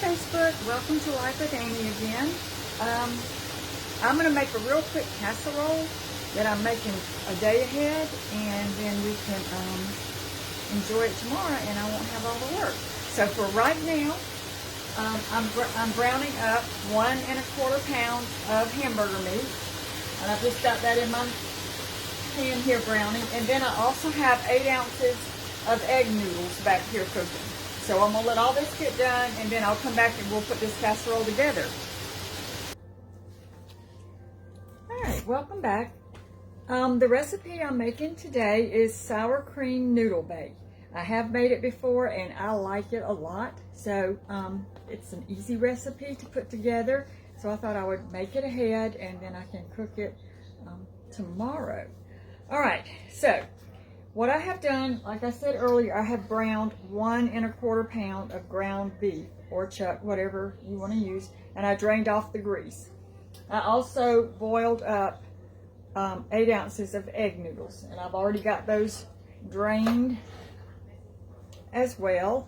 Facebook, welcome to Life with Amy again. I'm going to make a real quick casserole that I'm making a day ahead, and then we can enjoy it tomorrow and I won't have all the work. So for right now, I'm browning up 1 1/4 pounds of hamburger meat, and I've just got that in my pan here browning, and then I also have 8 ounces of egg noodles back here cooking. So I'm going to let all this get done, and then I'll come back and we'll put this casserole together. Alright, welcome back. The recipe I'm making today is sour cream noodle bake. I have made it before and I like it a lot. So it's an easy recipe to put together. So I thought I would make it ahead and then I can cook it tomorrow. Alright, so what I have done, like I said earlier, I have browned 1 1/4 pound of ground beef or chuck, whatever you want to use, and I drained off the grease. I also boiled up 8 ounces of egg noodles, and I've already got those drained as well,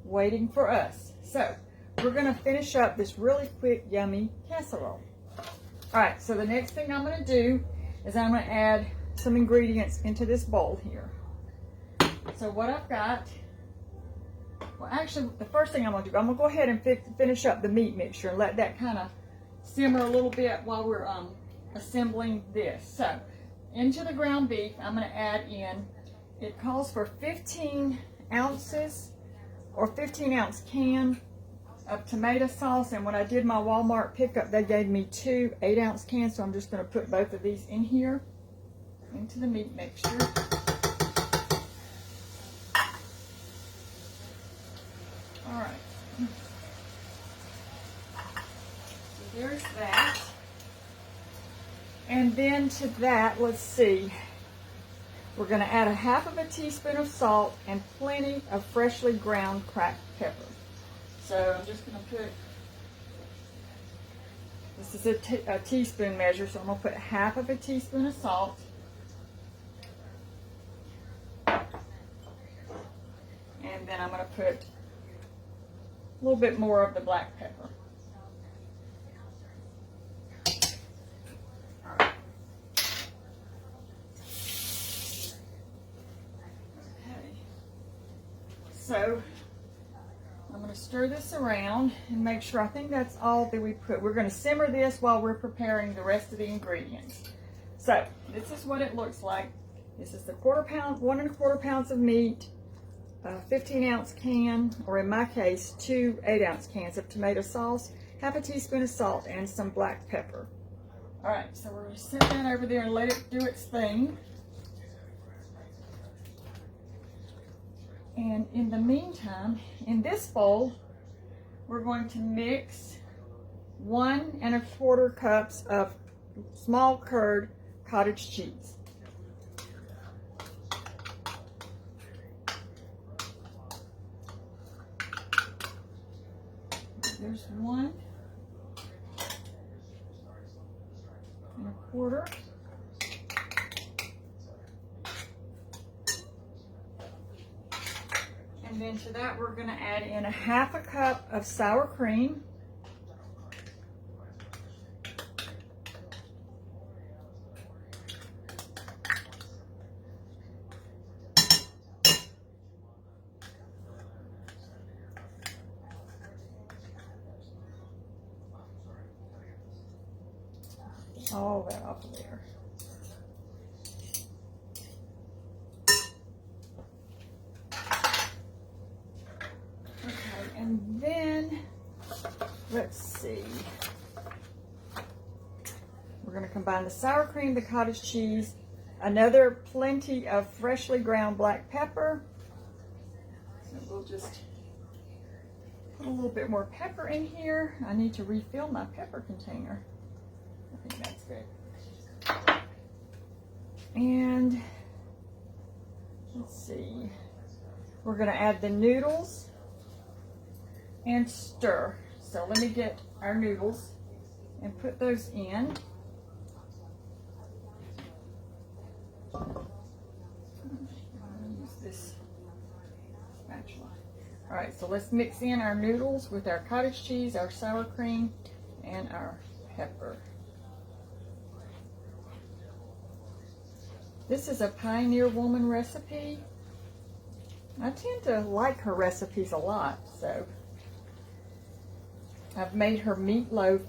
waiting for us. So we're going to finish up this really quick, yummy casserole. All right, so the next thing I'm going to do is I'm going to add some ingredients into this bowl here. So what I've got, well actually the first thing I'm going to do, I'm going to go ahead and finish up the meat mixture and let that kind of simmer a little bit while we're assembling this. So into the ground beef I'm going to add in, it calls for 15 ounces or 15-ounce can of tomato sauce, and when I did my Walmart pickup they gave me 2 8-ounce cans, so I'm just going to put both of these in here into the meat mixture. All right, so there's that. And then to that, let's see, we're going to add 1/2 teaspoon of salt and plenty of freshly ground cracked pepper. So I'm just going to put, this is a teaspoon measure, so I'm going to put 1/2 teaspoon of salt. And then I'm going to put a little bit more of the black pepper. All right. Okay. So I'm going to stir this around and make sure, I think that's all that we put. We're going to simmer this while we're preparing the rest of the ingredients. So this is what it looks like. This is the 1 1/4 pounds of meat, a 15-ounce can, or in my case, 2 8-ounce cans of tomato sauce, 1/2 teaspoon of salt, and some black pepper. All right, so we're going to set that over there and let it do its thing. And in the meantime, in this bowl, we're going to mix 1 1/4 cups of small curd cottage cheese. There's 1 1/4. And then to that we're going to add in 1/2 cup of sour cream. All that off of there. Okay, and then let's see. We're going to combine the sour cream, the cottage cheese, another plenty of freshly ground black pepper. So we'll just put a little bit more pepper in here. I need to refill my pepper container. I think that's good. And let's see, we're going to add the noodles and stir. So let me get our noodles and put those in. I'm going to use this spatula. All right, so let's mix in our noodles with our cottage cheese, our sour cream, and our pepper. This is a Pioneer Woman recipe. I tend to like her recipes a lot, so I've made her meatloaf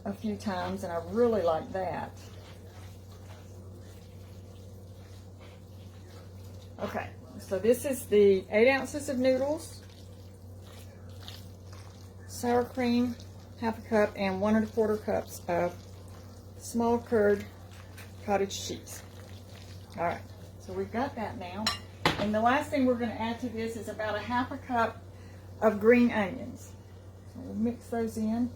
a few times and I really like that. Okay, so this is the 8 ounces of noodles, sour cream, half a cup, and 1 1/4 cups of small curd cottage cheese. All right, so we've got that now. And the last thing we're going to add to this is about a half a cup of green onions. So we'll mix those in.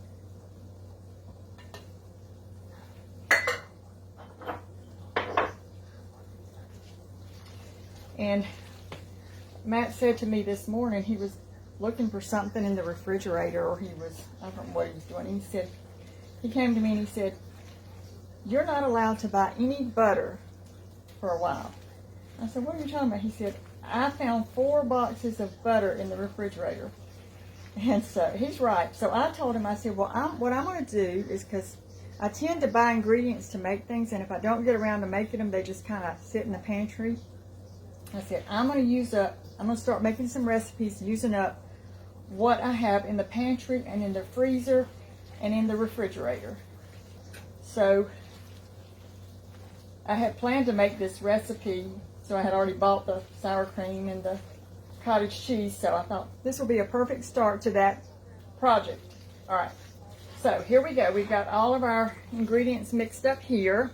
And Matt said to me this morning he was looking for something in the refrigerator, or I don't know what he was doing. He came to me and he said, "You're not allowed to buy any butter for a while." I said, "What are you talking about?" He said, "I found 4 boxes of butter in the refrigerator." And so he's right. So I told him, I said, "Well, what I'm going to do is, because I tend to buy ingredients to make things, and if I don't get around to making them, they just kind of sit in the pantry." I said, I'm going to start making some recipes using up what I have in the pantry and in the freezer and in the refrigerator. So I had planned to make this recipe, so I had already bought the sour cream and the cottage cheese, so I thought this will be a perfect start to that project. All right, so here we go. We've got all of our ingredients mixed up here.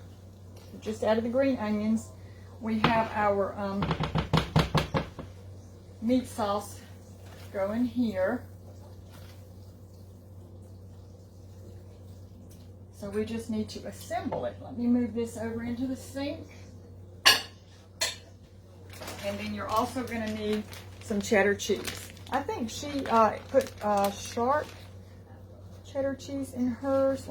Just added the green onions. We have our meat sauce going here. So we just need to assemble it. Let me move this over into the sink. And then you're also going to need some cheddar cheese. I think she put sharp cheddar cheese in hers.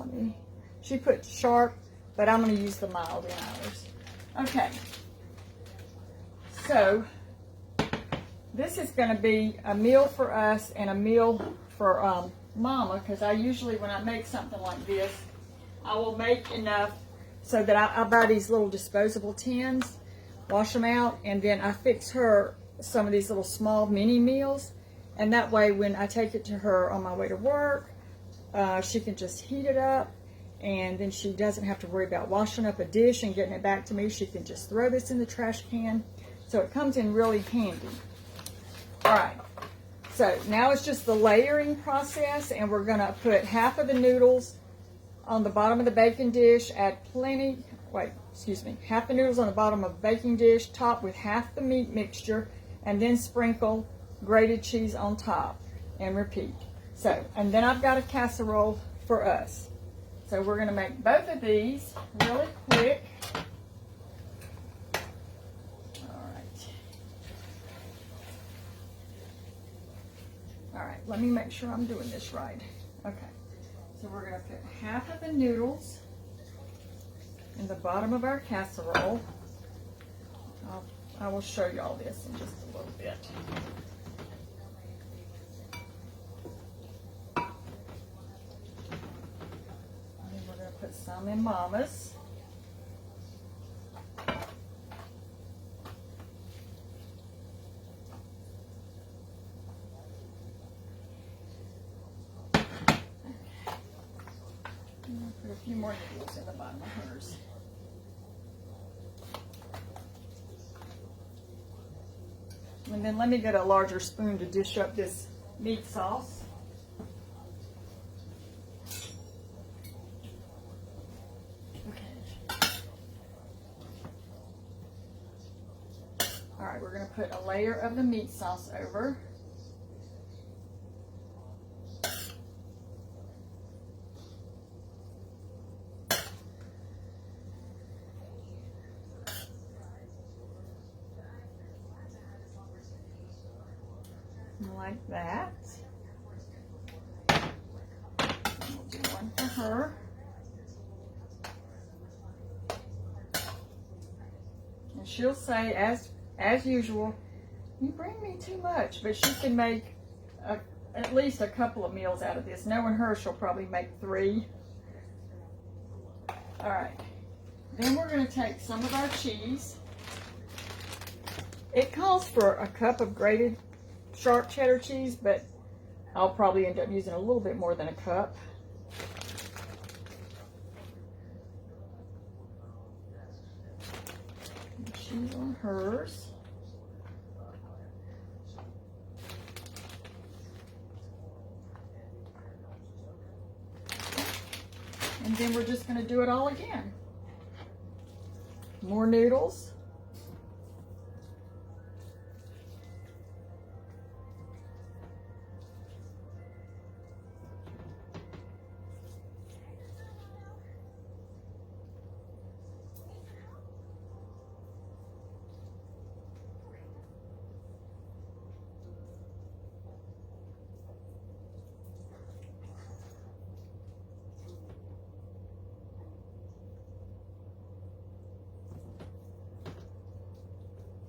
She put sharp, but I'm going to use the mild in ours. Okay. So this is going to be a meal for us and a meal for Mama, because I usually, when I make something like this, I will make enough so that I buy these little disposable tins, wash them out, and then I fix her some of these little small mini meals, and that way when I take it to her on my way to work, she can just heat it up, and then she doesn't have to worry about washing up a dish and getting it back to me. She can just throw this in the trash can. So it comes in really handy. All right, so now it's just the layering process, and we're gonna put half of the noodles on the bottom of the baking dish, half the noodles on the bottom of the baking dish, top with half the meat mixture, and then sprinkle grated cheese on top, and repeat. So, and then I've got a casserole for us. So we're gonna make both of these really quick. All right, let me make sure I'm doing this right. Okay, so we're gonna put half of the noodles in the bottom of our casserole. I will show you all this in just a little bit. And then we're gonna put some in Mama's. Put a few more noodles in the bottom of hers. And then let me get a larger spoon to dish up this meat sauce. Okay. All right, we're going to put a layer of the meat sauce over. Like that. We'll do one for her. And she'll say, as usual, You bring me too much, but she can make at least a couple of meals out of this. Knowing her, she'll probably make 3. All right, then we're going to take some of our cheese. It calls for a cup of grated sharp cheddar cheese, but I'll probably end up using a little bit more than a cup. Cheese on hers. And then we're just going to do it all again. More noodles.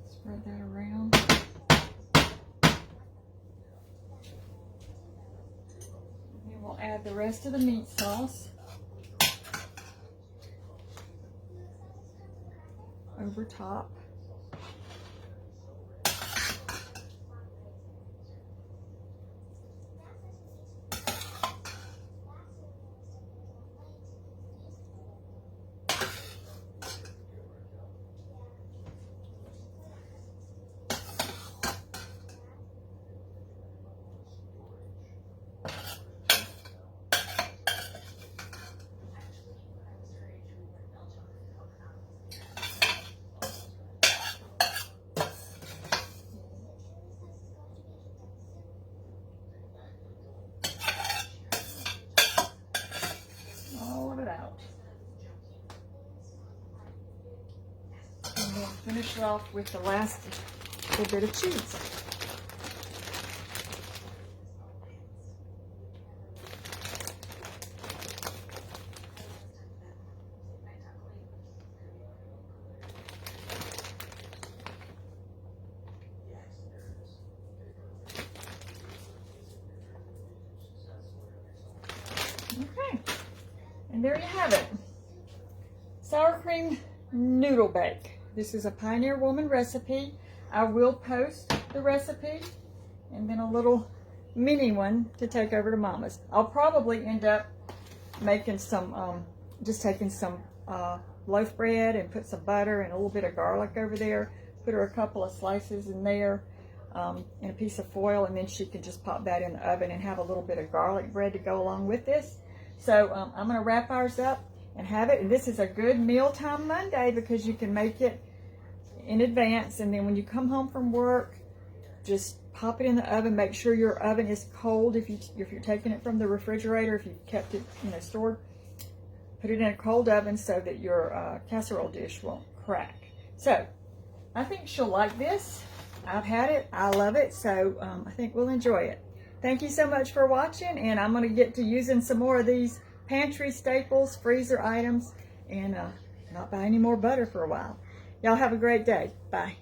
Spread that around. Then we'll add the rest of the meat sauce over top. Out. And then finish it off with the last little bit of cheese. Okay. And there you have it. Sour cream noodle bake. This is a Pioneer Woman recipe. I will post the recipe and then a little mini one to take over to Mama's. I'll probably end up making some, just taking some loaf bread and put some butter and a little bit of garlic over there. Put her a couple of slices in there and a piece of foil, and then she can just pop that in the oven and have a little bit of garlic bread to go along with this. So I'm going to wrap ours up and have it. And this is a good mealtime Monday because you can make it in advance. And then when you come home from work, just pop it in the oven. Make sure your oven is cold if you're taking it from the refrigerator. If you've kept it, stored, put it in a cold oven so that your casserole dish won't crack. So I think she'll like this. I've had it. I love it. So I think we'll enjoy it. Thank you so much for watching, and I'm going to get to using some more of these pantry staples, freezer items, and not buy any more butter for a while. Y'all have a great day. Bye.